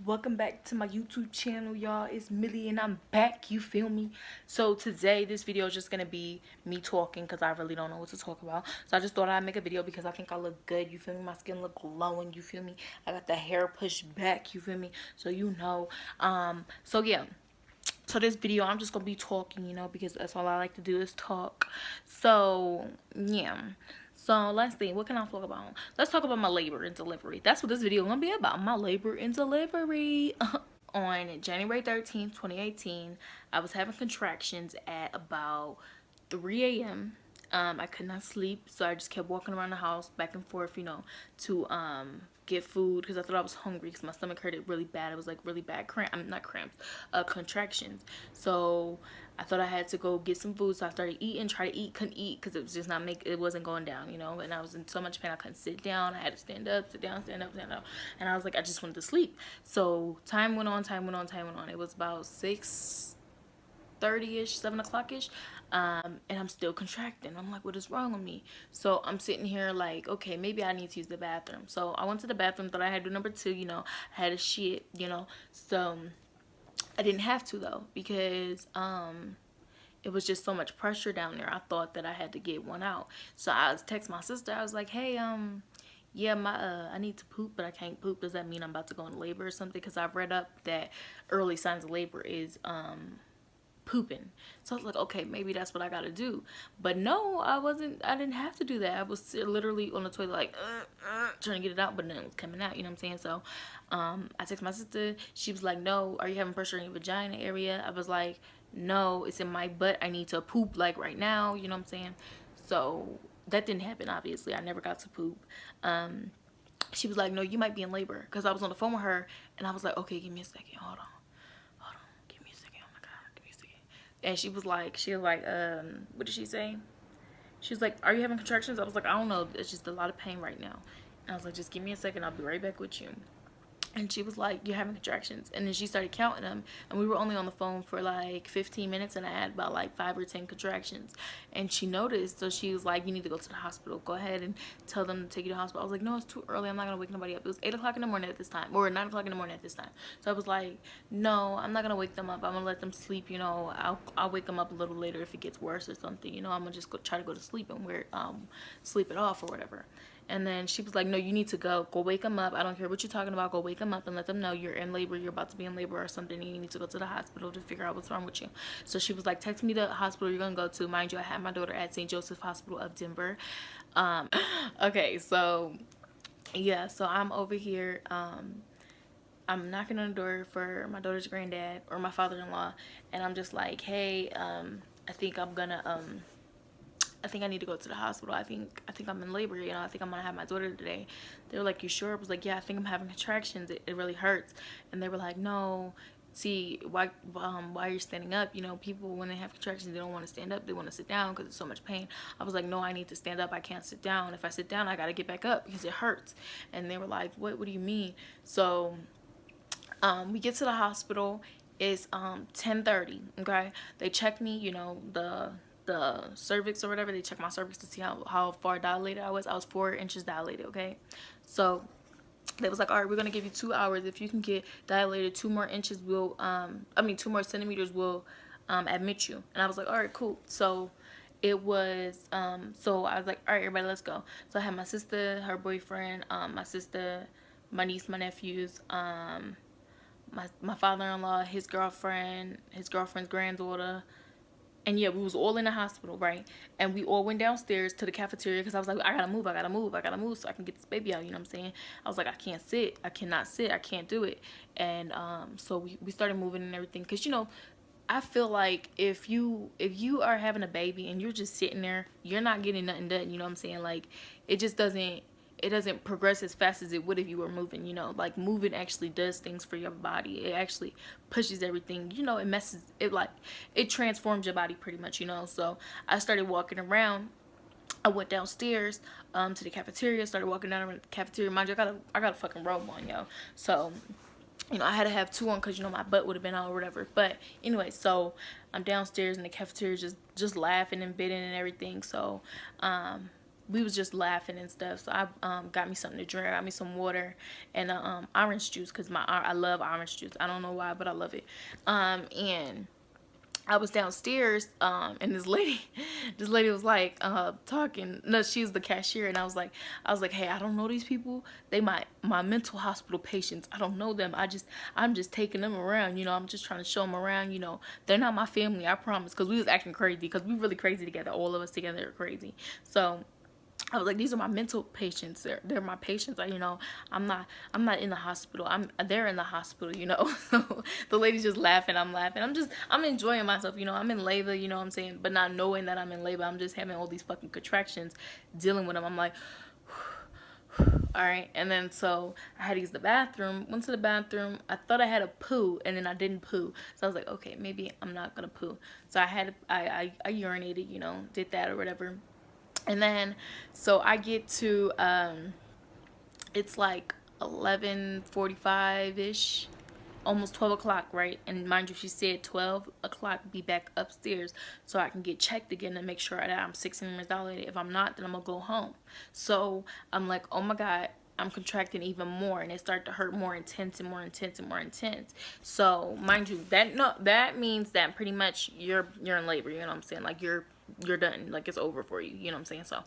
Welcome back to my YouTube channel, y'all. It's Millie and I'm back, you feel me? So today this video is just gonna be me talking because I really don't know what to talk about. So I just thought I'd make a video because I think I look good, you feel me? My skin look glowing, you feel me? I got the hair pushed back, you feel me? So you know. So yeah. So this video I'm just gonna be talking, because that's all I like to do is talk. So yeah. So let's see, what can I talk about? Let's talk about my labor and delivery. That's what this video is gonna be about, my labor and delivery. On January 13th, 2018, I was having contractions at about 3 a.m. I could not sleep, so I just kept walking around the house back and forth, to get food because I thought I was hungry because my stomach hurted really bad. It was like really bad not cramps, contractions. So I thought I had to go get some food, so I started eating, try to eat, couldn't eat because it was just it wasn't going down, and I was in so much pain I couldn't sit down. I had to stand up, sit down, stand up, stand up, and I was like, I just wanted to sleep. So time went on, time went on, time went on. It was about 6:30ish, 7 o'clock-ish, and I'm still contracting. I'm like, what is wrong with me? So I'm sitting here like, okay, maybe I need to use the bathroom. So I went to the bathroom, thought I had to do number two, I had a shit, so I didn't have to though, because it was just so much pressure down there. I thought that I had to get one out. So I was text my sister. I was like, hey, yeah, I need to poop, but I can't poop. Does that mean I'm about to go into labor or something? Because I've read up that early signs of labor is pooping. So I was like, okay, maybe that's what I gotta do. But no, I didn't have to do that. I was literally on the toilet like trying to get it out, but then it was coming out, you know what I'm saying? So I texted my sister. She was like, no, are you having pressure in your vagina area? I was like, no, it's in my butt. I need to poop like right now, you know what I'm saying? So that didn't happen, obviously. I never got to poop. She was like, no, you might be in labor, because I was on the phone with her and I was like, okay, give me a second, hold on, give me a second, oh my god, give me a second. And she was like, what did she say? She was like, are you having contractions? I was like, I don't know, it's just a lot of pain right now. And I was like, just give me a second, I'll be right back with you. And she was like, you're having contractions. And then she started counting them, and we were only on the phone for like 15 minutes, and I had about like 5 or 10 contractions. And she noticed, so she was like, you need to go to the hospital, go ahead and tell them to take you to the hospital. I was like, no, it's too early, I'm not gonna wake nobody up. It was 8 o'clock in the morning at this time, or 9 o'clock in the morning at this time. So I was like, no, I'm not gonna wake them up, I'm gonna let them sleep, I'll wake them up a little later if it gets worse or something, I'm gonna just try to go to sleep and sleep it off or whatever. And then she was like, no, you need to go wake them up. I don't care what you're talking about. Go wake them up and let them know you're in labor, you're about to be in labor or something, and you need to go to the hospital to figure out what's wrong with you. So she was like, text me the hospital you're gonna go to. Mind you, I had my daughter at St. Joseph Hospital of Denver. Okay, so yeah, so I'm over here. I'm knocking on the door for my daughter's granddad or my father-in-law, and I'm just like, hey, I think I think I need to go to the hospital. I think I'm in labor, I think I'm gonna have my daughter today. They were like, you sure? I was like, yeah, I think I'm having contractions. It really hurts. And they were like, no, see, why you're standing up? People, when they have contractions, they don't want to stand up. They want to sit down because it's so much pain. I was like, no, I need to stand up. I can't sit down. If I sit down, I gotta get back up because it hurts. And they were like, what do you mean? So we get to the hospital. It's 10:30. Okay, they check me, the cervix or whatever. They check my cervix to see how far dilated I was. I was 4 inches dilated. Okay, so they was like, all right, we're gonna give you 2 hours. If you can get dilated 2 more inches, 2 more centimeters, we'll admit you. And I was like, all right, cool. So it was so I was like, all right, everybody, let's go. So I had my sister, her boyfriend, my sister, my niece, my nephews, my father-in-law, his girlfriend's granddaughter. And yeah, we was all in the hospital, right? And we all went downstairs to the cafeteria because I was like, I gotta move so I can get this baby out, you know what I'm saying? I was like, I can't sit, I cannot sit, I can't do it. And so we started moving and everything, because I feel like if you are having a baby and you're just sitting there, you're not getting nothing done, you know what I'm saying? Like, it doesn't progress as fast as it would if you were moving, like moving actually does things for your body. It actually pushes everything, it messes it, like it transforms your body pretty much, so I started walking around. I went downstairs to the cafeteria, started walking down the cafeteria. Mind you, I got a fucking robe on, yo. So I had to have 2 on because my butt would have been out or whatever. But anyway, so I'm downstairs in the cafeteria just laughing and bidding and everything. So we was just laughing and stuff. So I got me something to drink. I got me some water and orange juice, because I love orange juice. I don't know why, but I love it. And I was downstairs, and this lady was like, talking. No, she's the cashier, and I was like, hey, I don't know these people. They my mental hospital patients. I don't know them. I'm just taking them around. You know, I'm just trying to show them around. You know, they're not my family, I promise. Because we was acting crazy. Because we really crazy together. All of us together are crazy. So I was like, these are my mental patients. They're my patients. You know, I'm not in the hospital. They're in the hospital, you know. So the lady's just laughing. I'm laughing. I'm enjoying myself, you know. I'm in labor, you know what I'm saying? But not knowing that I'm in labor. I'm just having all these fucking contractions, dealing with them. I'm like, all right. And then so I had to use the bathroom. Went to the bathroom. I thought I had a poo, and then I didn't poo. So I was like, okay, maybe I'm not gonna poo. So I urinated, you know, did that or whatever. And then, so I get to, it's like 11:45-ish, almost 12 o'clock, right? And mind you, she said 12 o'clock, be back upstairs so I can get checked again and make sure that I'm 16 minutes dilated. If I'm not, then I'm going to go home. So I'm like, oh my God, I'm contracting even more, and it started to hurt more intense and more intense and more intense. So mind you, that means that pretty much you're in labor, you know what I'm saying? Like you're done, like it's over for you, you know what I'm saying? So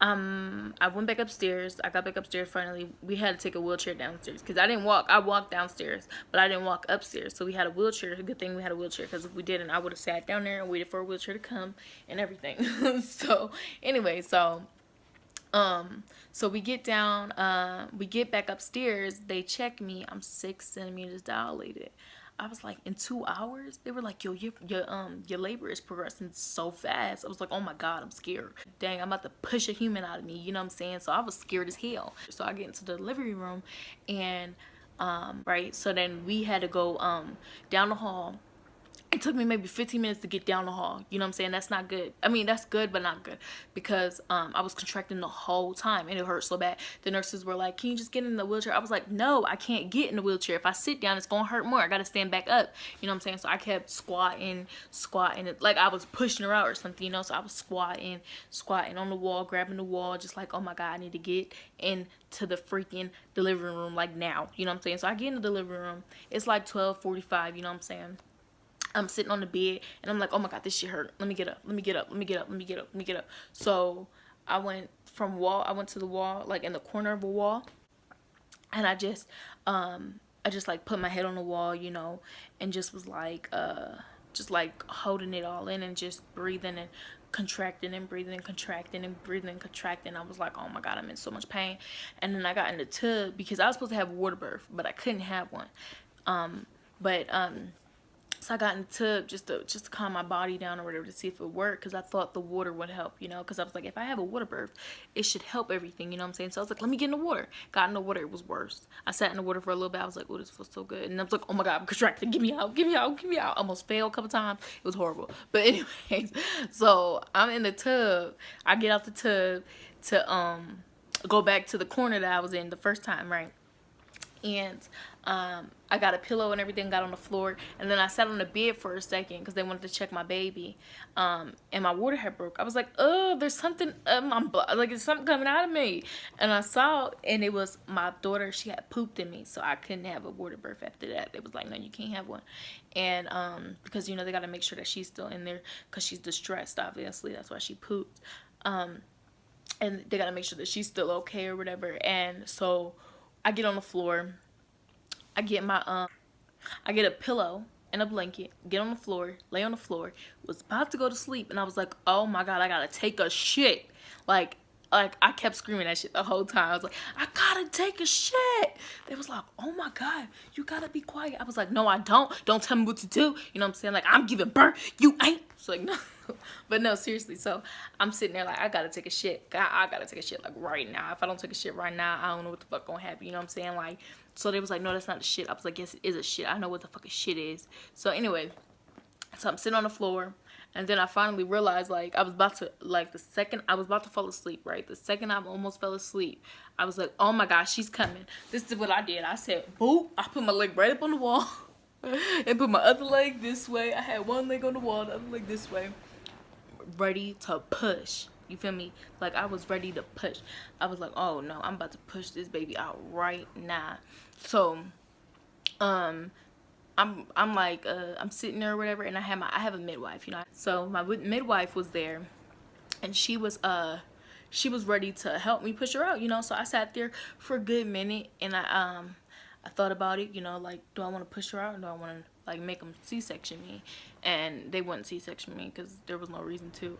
I went back upstairs. I got back upstairs finally. We had to take a wheelchair downstairs because I didn't walk. I walked downstairs, but I didn't walk upstairs. So we had a wheelchair. It's a good thing we had a wheelchair, because if we didn't, I would have sat down there and waited for a wheelchair to come and everything. So anyway, so we get down, we get back upstairs. They check me. I'm 6 centimeters dilated. I was like, in 2 hours? They were like, yo, your labor is progressing so fast. I was like, oh my God, I'm scared. Dang, I'm about to push a human out of me, you know what I'm saying? So I was scared as hell. So I get into the delivery room, and right, so then we had to go down the hall. It took me maybe 15 minutes to get down the hall. You know what I'm saying? That's not good. I mean, that's good, but not good. Because I was contracting the whole time, and it hurt so bad. The nurses were like, can you just get in the wheelchair? I was like, no, I can't get in the wheelchair. If I sit down, it's going to hurt more. I got to stand back up. You know what I'm saying? So I kept squatting. Like I was pushing her out or something, you know? So I was squatting on the wall, grabbing the wall, just like, oh my God, I need to get into the freaking delivery room like now. You know what I'm saying? So I get in the delivery room. It's like 12:45, you know what I'm saying? I'm sitting on the bed, and I'm like, oh my God, this shit hurt. Let me get up. So I went to the wall, like in the corner of a wall, and I just like put my head on the wall, you know, and just was like, just like holding it all in and just breathing and contracting and breathing and contracting and breathing and contracting. I was like, oh my God, I'm in so much pain. And then I got in the tub because I was supposed to have a water birth, but I couldn't have one. So I got in the tub just to calm my body down or whatever, to see if it worked, because I thought the water would help, you know, because I was like, if I have a water birth, it should help everything, you know what I'm saying? So I was like, let me get in the water. Got in the water, it was worse. I sat in the water for a little bit. I was like, oh, this feels so good. And I was like, oh my God, I'm contracting. Get me out. I almost fell a couple times. It was horrible. But anyways, so I'm in the tub. I get out the tub to go back to the corner that I was in the first time, right? And I got a pillow and everything, got on the floor, and then I sat on the bed for a second because they wanted to check my baby, and my water had broke. I was like, oh, there's something, like it's something coming out of me, and I saw, and it was my daughter. She had pooped in me, so I couldn't have a water birth after that. It was like, no, you can't have one, and because, you know, they got to make sure that she's still in there because she's distressed, obviously. That's why she pooped, and they got to make sure that she's still okay or whatever. And so I get on the floor. I get a pillow and a blanket, get on the floor, lay on the floor, was about to go to sleep, and I was like, oh my God, I gotta take a shit. Like I kept screaming that shit the whole time. I was like, I gotta take a shit. They was like, oh my God, you gotta be quiet. I was like, no, I don't. Don't tell me what to do. You know what I'm saying? Like, I'm giving birth. You ain't. So like, no. But no, seriously. So I'm sitting there like, I gotta take a shit. I gotta take a shit like right now. If I don't take a shit right now, I don't know what the fuck gonna happen. You know what I'm saying? Like, so they was like, no, that's not a shit. I was like, yes, it is a shit. I know what the fuck a shit is. So anyway, so I'm sitting on the floor. And then I finally realized, like, I was about to, like, the second I was about to fall asleep, right? The second I almost fell asleep, I was like, oh my gosh, she's coming. This is what I did. I said, boop. I put my leg right up on the wall and put my other leg this way. I had one leg on the wall, the other leg this way, ready to push. You feel me? Like, I was ready to push. I was like, oh no, I'm about to push this baby out right now. So I'm like I'm sitting there or whatever, and I have a midwife, you know. So my midwife was there, and she was ready to help me push her out, you know. So I sat there for a good minute, and I thought about it, you know, like, do I want to push her out, or do I want to like make them C-section me? And they wouldn't C-section me because there was no reason to.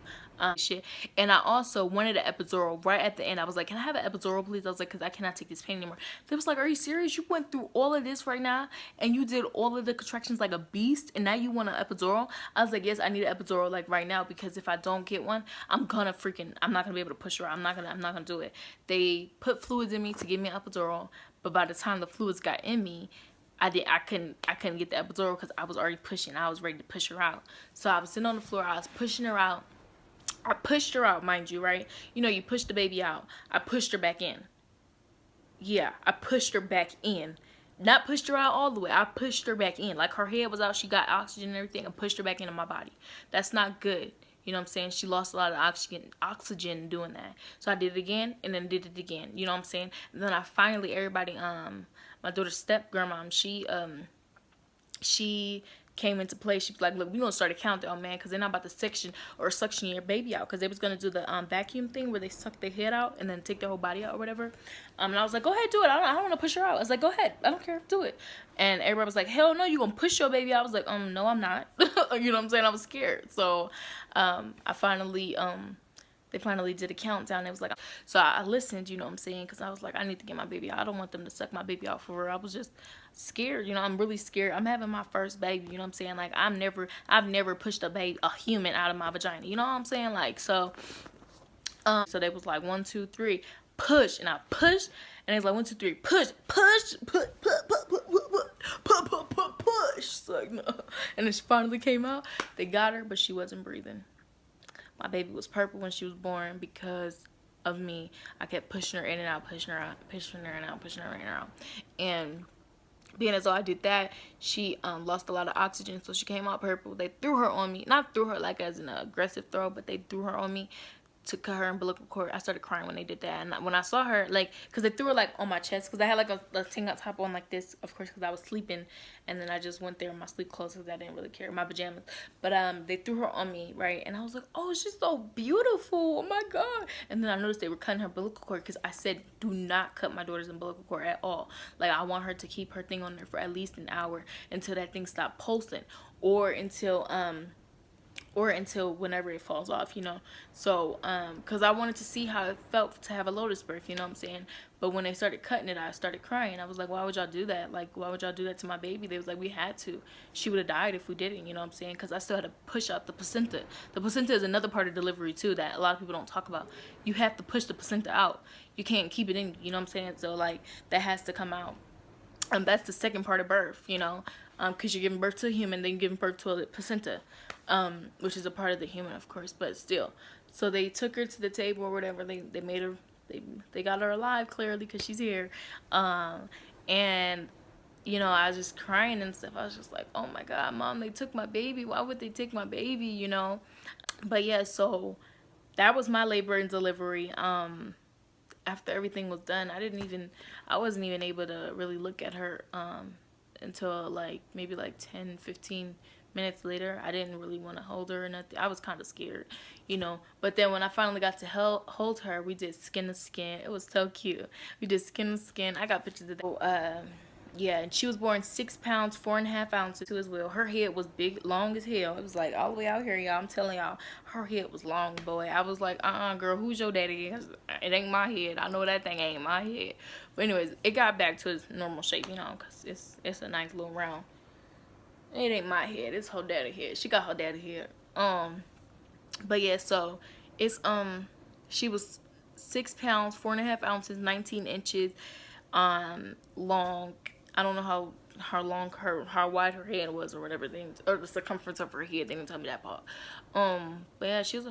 Shit. And I also wanted an epidural right at the end. I was like, can I have an epidural, please? I was like, because I cannot take this pain anymore. They was like, are you serious? You went through all of this right now, and you did all of the contractions like a beast, and now you want an epidural? I was like, yes, I need an epidural like right now, because if I don't get one, I'm not gonna be able to push her out. I'm not gonna do it. They put fluids in me to give me an epidural, but by the time the fluids got in me, I couldn't get the epidural because I was already pushing. I was ready to push her out. So I was sitting on the floor. I was pushing her out. I pushed her out, mind you, right? You know, you push the baby out. I pushed her back in. Yeah, I pushed her back in. Not pushed her out all the way. I pushed her back in. Like, her head was out. She got oxygen and everything. I pushed her back into my body. That's not good. You know what I'm saying? She lost a lot of oxygen doing that. So I did it again, and then did it again. You know what I'm saying? And then I finally, everybody, my daughter's step grandmom, she came into play. She was like, look, we gonna start a countdown, man, because they're not about to suction your baby out, because they was gonna do the vacuum thing where they suck their head out and then take their whole body out or whatever. And I was like, go ahead, do it. I don't want to push her out. I was like, go ahead, I don't care, do it. And everybody was like, hell no, you gonna push your baby out? I was like, no, I'm not. You know what I'm saying? I was scared. So I finally they finally did a countdown. It was like, so I listened, you know what I'm saying, because I was like, I need to get my baby out. I don't want them to suck my baby out for her. I was just scared, you know. I'm really scared. I'm having my first baby, you know what I'm saying. Like, I've never pushed a human out of my vagina, you know what I'm saying. Like, so so they was like 1 2 3 push, and I pushed, and they was like 1 2 3 push, push. So like, no. And then she finally came out. They got her, but she wasn't breathing. My baby was purple when she was born because of me. I kept pushing her in and out, pushing her out, pushing her in and out, pushing her in and out. And being as though I did that, she lost a lot of oxygen, so she came out purple. They threw her on me. Not threw her like as an aggressive throw, but they threw her on me to cut her umbilical cord. I started crying when they did that. And when I saw her, like, because they threw her like on my chest, because I had like a tank top on like this, of course, because I was sleeping. And then I just went there in my sleep clothes because I didn't really care, my pajamas. But they threw her on me, right? And I was like, oh, she's so beautiful, oh my god. And then I noticed they were cutting her umbilical cord, because I said, do not cut my daughter's umbilical cord at all. Like, I want her to keep her thing on there for at least an hour until that thing stopped pulsing, or until whenever it falls off, you know. So because I wanted to see how it felt to have a lotus birth, you know what I'm saying. But when they started cutting it, I started crying. I was like, why would y'all do that? Like, why would y'all do that to my baby? They was like, we had to. She would have died if we didn't, you know what I'm saying. Because I still had to push out the placenta. The placenta is another part of delivery too that a lot of people don't talk about. You have to push the placenta out. You can't keep it in, you know what I'm saying. So like, that has to come out. That's the second part of birth, you know, because you're giving birth to a human, then you're giving birth to a placenta, which is a part of the human, of course, but still. So they took her to the table or whatever. They made her, they got her alive, clearly, because she's here. And, you know, I was just crying and stuff. I was just like, oh my god, mom, they took my baby. Why would they take my baby, you know? But yeah, so that was my labor and delivery. After everything was done, I wasn't even able to really look at her until like maybe like 10-15 minutes later. I didn't really want to hold her or nothing. I was kind of scared, you know. But then when I finally got to hold her, we did skin to skin. It was so cute. We did skin to skin. I got pictures of that. Yeah, and she was born 6 pounds 4.5 ounces too as well. Her head was big, long as hell. It was like all the way out here, y'all. I'm telling y'all, her head was long, boy. I was like, girl, who's your daddy? It ain't my head. I know that thing ain't my head. But anyways, it got back to its normal shape, you know, because it's a nice little round. It ain't my head. It's her daddy head. She got her daddy head. But yeah, so it's she was 6 pounds 4.5 ounces, 19 inches long. I don't know how wide her head was or whatever, or the circumference of her head. They didn't tell me that part. But yeah, she was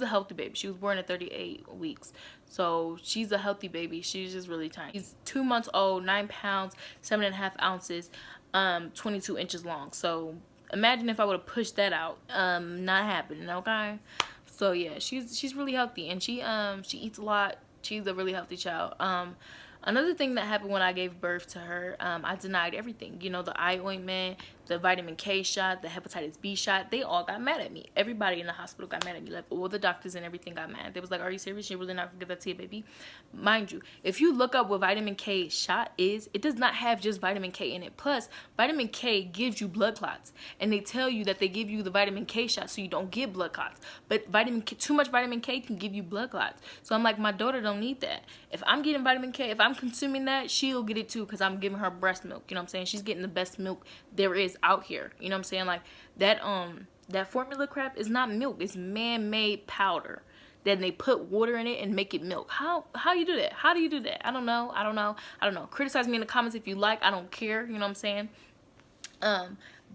a healthy baby. She was born at 38 weeks, so she's a healthy baby. She's just really tiny. She's 2 months old, 9 pounds 7.5 ounces, 22 inches long. So imagine if I would have pushed that out. Not happening, okay? So yeah, she's really healthy, and she eats a lot. She's a really healthy child. Another thing that happened when I gave birth to her, I denied everything. You know, the eye ointment, the vitamin K shot, the hepatitis B shot. They all got mad at me. Everybody in the hospital got mad at me. Like, all the doctors and everything got mad. They was like, "Are you serious? You're really not gonna give that to your baby?" Mind you, if you look up what vitamin K shot is, it does not have just vitamin K in it. Plus, vitamin K gives you blood clots, and they tell you that they give you the vitamin K shot so you don't get blood clots. But too much vitamin K can give you blood clots. So I'm like, my daughter don't need that. If I'm getting vitamin K, if I'm consuming that, she'll get it too, because I'm giving her breast milk. You know what I'm saying? She's getting the best milk there is out here. You know what I'm saying? Like, that formula crap is not milk. It's man-made powder. Then they put water in it and make it milk. How you do that? How do you do that? I don't know. Criticize me in the comments if you like. I don't care. You know what I'm saying?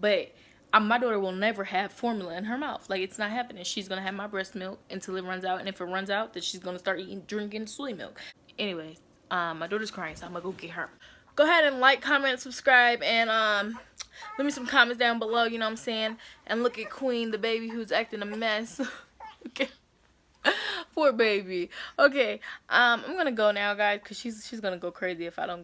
But my daughter will never have formula in her mouth. Like, it's not happening. She's gonna have my breast milk until it runs out, and if it runs out, then she's gonna start drinking soy milk. Anyways, my daughter's crying, so I'm gonna go get her. Go ahead and like, comment, subscribe, and leave me some comments down below. You know what I'm saying? And look at Queen, the baby who's acting a mess. Okay. Poor baby. Okay, I'm gonna go now, guys, because she's gonna go crazy if I don't go.